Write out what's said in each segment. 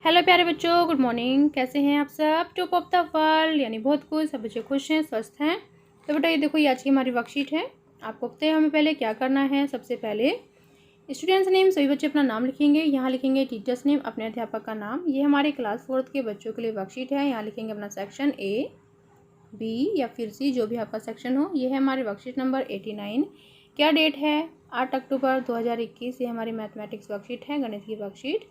Hello प्यारे बच्चों, good morning. कैसे हैं आप सब? टॉप ऑफ द वर्ल्ड यानी बहुत खुश, सब बच्चे खुश हैं, स्वस्थ हैं। तो बेटा ये देखो, ये आज की हमारी वर्कशीट है। आपको पता है हमें पहले क्या करना है। सबसे पहले स्टूडेंट्स नेम, सभी बच्चे अपना नाम लिखेंगे। यहाँ लिखेंगे टीचर्स नेम, अपने अध्यापक का नाम। ये हमारे क्लास 4th के बच्चों के लिए वर्कशीट है। यहाँ लिखेंगे अपना सेक्शन A, B या फिर C, जो भी आपका सेक्शन हो। ये है हमारी वर्कशीट नंबर 89। क्या डेट है? 8 अक्टूबर 2021। ये हमारी मैथमेटिक्स वर्कशीट है, गणित की worksheet.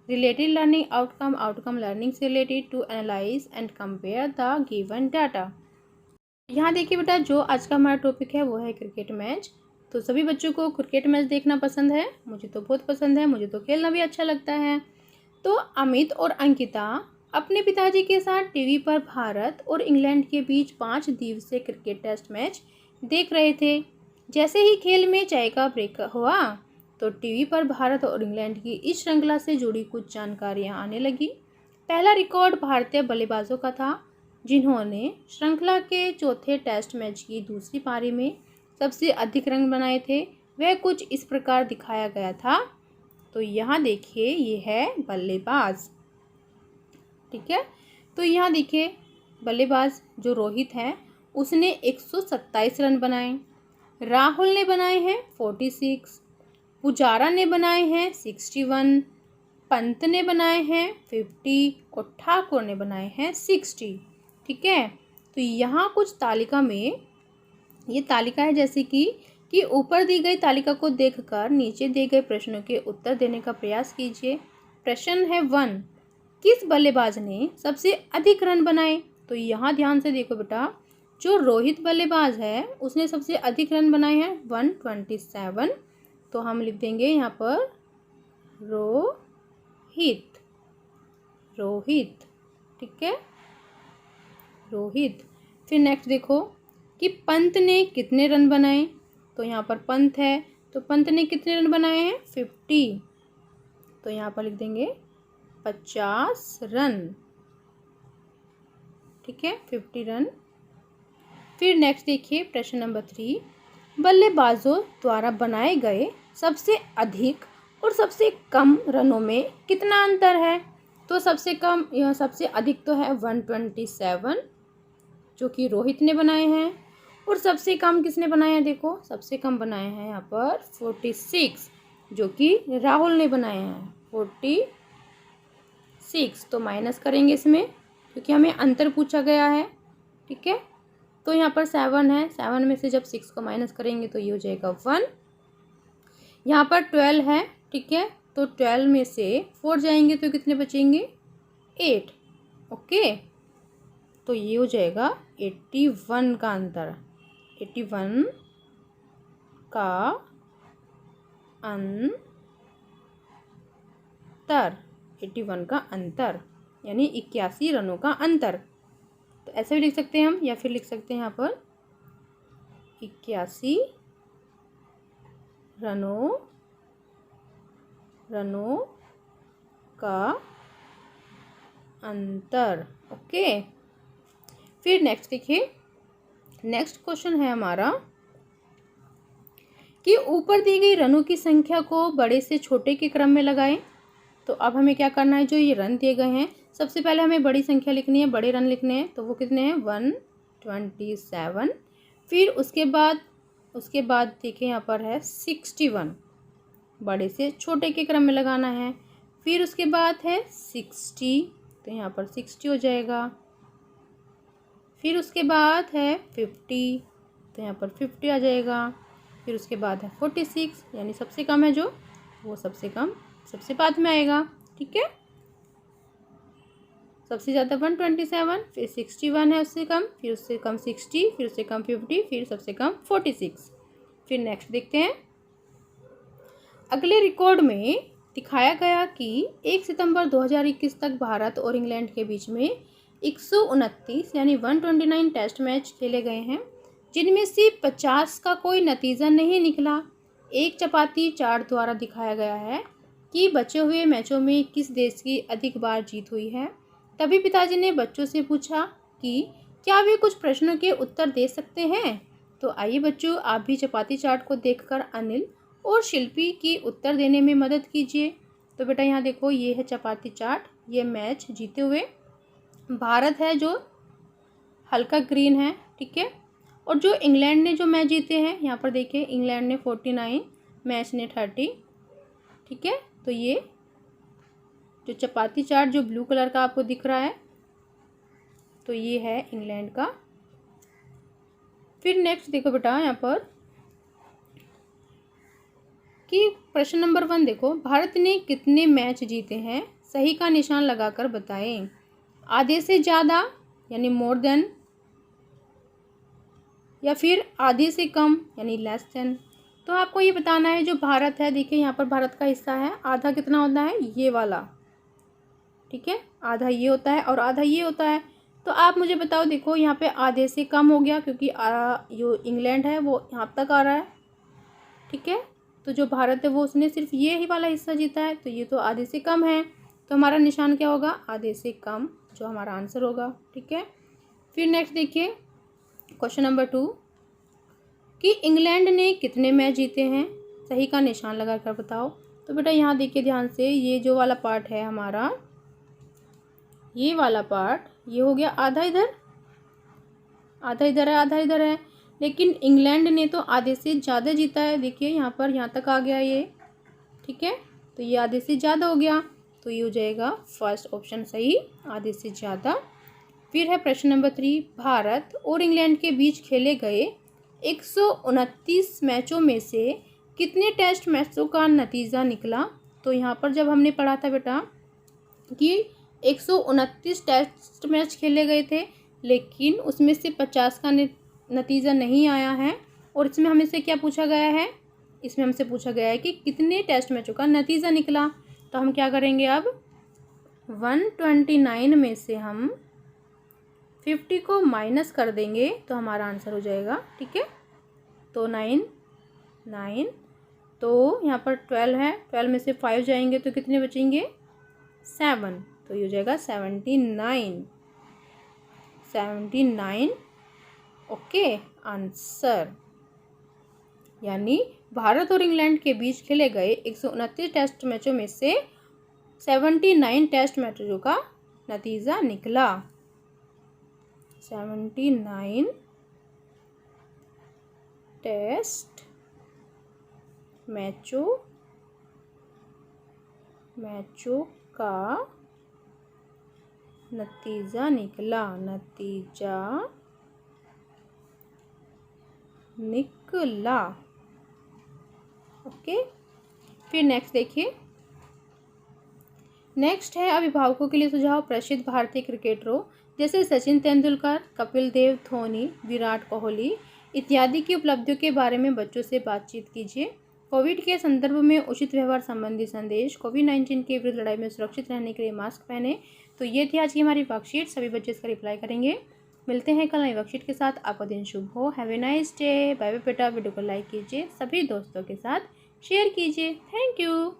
Related learning outcome learning से related to analyse and compare the given data. यहाँ देखिए बेटा, जो आज का हमारा टॉपिक है वो है क्रिकेट मैच। तो सभी बच्चों को क्रिकेट मैच देखना पसंद है। मुझे तो बहुत पसंद है, मुझे तो खेलना भी अच्छा लगता है। तो अमित और अंकिता अपने पिताजी के साथ टीवी पर भारत और इंग्लैंड के बीच 5 दिवसीय क्रिकेट टेस्ट मैच देख रहे थे। जैसे ही खेल में चाय का ब्रेक हुआ तो टीवी पर भारत और इंग्लैंड की इस श्रृंखला से जुड़ी कुछ जानकारियां आने लगी। पहला रिकॉर्ड भारतीय बल्लेबाजों का था, जिन्होंने श्रृंखला के चौथे टेस्ट मैच की दूसरी पारी में सबसे अधिक रन बनाए थे। वह कुछ इस प्रकार दिखाया गया था। तो यहाँ देखिए, ये है बल्लेबाज, ठीक है। तो यहाँ देखिए, बल्लेबाज जो रोहित है उसने 127 रन बनाए। राहुल ने बनाए हैं 46, पुजारा ने बनाए हैं 61, पंत ने बनाए हैं 50 और ठाकुर ने बनाए हैं 60, ठीक है। तो यहाँ कुछ तालिका में, ये तालिका है जैसे कि ऊपर दी गई तालिका को देखकर नीचे दिए गए प्रश्नों के उत्तर देने का प्रयास कीजिए। प्रश्न है 1, किस बल्लेबाज ने सबसे अधिक रन बनाए? तो यहाँ ध्यान से देखो बेटा, जो रोहित बल्लेबाज है उसने सबसे अधिक रन बनाए हैं 127। तो हम लिख देंगे यहाँ पर रोहित, रोहित, ठीक है, रोहित। फिर नेक्स्ट देखो कि पंत ने कितने रन बनाए। तो यहाँ पर पंत है, तो पंत ने कितने रन बनाए हैं 50। तो यहाँ पर लिख देंगे 50 रन, ठीक है, 50 रन। फिर नेक्स्ट देखिए प्रश्न नंबर 3, बल्लेबाजों द्वारा बनाए गए सबसे अधिक और सबसे कम रनों में कितना अंतर है? तो सबसे कम या सबसे अधिक तो है 127, जो कि रोहित ने बनाए हैं। और सबसे कम किसने बनाए हैं? देखो, सबसे कम बनाए हैं यहाँ पर 46, जो कि राहुल ने बनाए हैं 46। तो माइनस करेंगे इसमें, क्योंकि हमें अंतर पूछा गया है, ठीक है। तो यहाँ पर 7 है, 7 में से जब 6 को माइनस करेंगे तो ये हो जाएगा 1। यहाँ पर 12 है, ठीक है। तो 12 में से 4 जाएंगे तो कितने बचेंगे? 8, ओके। तो ये हो जाएगा 81 का अंतर, 81 का अंतर, 81 का अंतर यानी 81 रनों का अंतर। तो ऐसे भी लिख सकते हैं हम, या फिर लिख सकते हैं यहाँ पर 81 रनों का अंतर, ओके। फिर नेक्स्ट देखिए, नेक्स्ट क्वेश्चन है हमारा कि ऊपर दी गई रनों की संख्या को बड़े से छोटे के क्रम में लगाएं। तो अब हमें क्या करना है, जो ये रन दिए गए हैं सबसे पहले हमें बड़ी संख्या लिखनी है, बड़े रन लिखने हैं। तो वो कितने हैं? 127। फिर उसके बाद देखिए यहाँ पर है 61, बड़े से छोटे के क्रम में लगाना है। फिर उसके बाद है 60, तो यहाँ पर 60 हो जाएगा। फिर उसके बाद है 50, तो यहाँ पर 50 आ जाएगा। फिर उसके बाद है 46, यानी सबसे कम है जो, वो सबसे कम सबसे बाद में आएगा, ठीक है। सबसे ज़्यादा 127, फिर 61 है उससे कम, फिर उससे कम 60, फिर उससे कम 50, फिर सबसे कम 46। फिर नेक्स्ट देखते हैं। अगले रिकॉर्ड में दिखाया गया कि 1 सितंबर 2021 तक भारत और इंग्लैंड के बीच में 129 यानी 129 टेस्ट मैच खेले गए हैं, जिनमें से 50 का कोई नतीजा नहीं निकला। एक चपाती चार्ट द्वारा दिखाया गया है कि बचे हुए मैचों में किस देश की अधिक बार जीत हुई है। तभी पिताजी ने बच्चों से पूछा कि क्या वे कुछ प्रश्नों के उत्तर दे सकते हैं। तो आइए बच्चों, आप भी चपाती चार्ट को देखकर अनिल और शिल्पी की उत्तर देने में मदद कीजिए। तो बेटा यहाँ देखो ये है चपाती चाट, ये मैच जीते हुए भारत है जो हल्का ग्रीन है, ठीक है। और जो इंग्लैंड ने जो मैच जीते हैं, यहाँ पर देखिए इंग्लैंड ने 49, मैच ने 30, ठीक है। तो ये जो चपाती चाट जो ब्लू कलर का आपको दिख रहा है, तो ये है इंग्लैंड का। फिर नेक्स्ट देखो बेटा यहाँ पर कि प्रश्न नंबर 1 देखो, भारत ने कितने मैच जीते हैं, सही का निशान लगाकर बताएं। आधे से ज़्यादा यानी मोर देन, या फिर आधे से कम यानी लेस देन। तो आपको ये बताना है जो भारत है, देखिए यहाँ पर भारत का हिस्सा है, आधा कितना होता है, ये वाला, ठीक है। आधा ये होता है और आधा ये होता है। तो आप मुझे बताओ, देखो यहाँ पे आधे से कम हो गया क्योंकि जो इंग्लैंड है वो यहाँ तक आ रहा है, ठीक है। तो जो भारत है वो उसने सिर्फ ये ही वाला हिस्सा जीता है, तो ये तो आधे से कम है, तो हमारा निशान क्या होगा, आधे से कम, जो हमारा आंसर होगा, ठीक है। फिर नेक्स्ट देखिए क्वेश्चन नंबर 2 कि इंग्लैंड ने कितने मैच जीते हैं, सही का निशान लगा कर बताओ। तो बेटा यहाँ देखिए ध्यान से, ये जो वाला पार्ट है हमारा, ये वाला पार्ट, ये हो गया आधा इधर, आधा इधर है, आधा इधर है। लेकिन इंग्लैंड ने तो आधे से ज़्यादा जीता है, देखिए यहाँ पर, यहाँ तक आ गया ये, ठीक है। तो ये आधे से ज़्यादा हो गया, तो ये हो जाएगा फर्स्ट ऑप्शन सही, आधे से ज़्यादा। फिर है प्रश्न नंबर 3, भारत और इंग्लैंड के बीच खेले गए 129 मैचों में से कितने टेस्ट मैचों का नतीजा निकला। तो यहाँ पर जब हमने पढ़ा था बेटा कि 129 टेस्ट मैच खेले गए थे, लेकिन उसमें से 50 का नतीजा नहीं आया है। और इसमें हमें से क्या पूछा गया है, इसमें हमसे पूछा गया है कि कितने टेस्ट मैचों का नतीजा निकला। तो हम क्या करेंगे, अब 129 में से हम 50 को माइनस कर देंगे तो हमारा आंसर हो जाएगा, ठीक है। तो 9, तो यहाँ पर 12 है, 12 में से 5 जाएंगे तो कितने बचेंगे, 7, तो ये हो जाएगा 79, ओके आंसर। यानी भारत और इंग्लैंड के बीच खेले गए 129 टेस्ट मैचों में से 79 टेस्ट मैचों का नतीजा निकला, 79 टेस्ट मैचों का नतीजा निकला, ओके। फिर नेक्स्ट देखिए, नेक्स्ट है अभिभावकों के लिए सुझाव। प्रसिद्ध भारतीय क्रिकेटरों जैसे सचिन तेंदुलकर, कपिल देव, धोनी, विराट कोहली इत्यादि की उपलब्धियों के बारे में बच्चों से बातचीत कीजिए। कोविड के संदर्भ में उचित व्यवहार संबंधी संदेश। कोविड-19 के विरुद्ध लड़ाई में सुरक्षित रहने के लिए मास्क पहने। तो ये थी आज की हमारी वर्कशीट, सभी बच्चे इसका रिप्लाई करेंगे। मिलते हैं कल नई वर्कशीट के साथ, आपका दिन शुभ हो। Have a nice day, bye bye बेटा। वीडियो को लाइक कीजिए, सभी दोस्तों के साथ शेयर कीजिए। Thank you.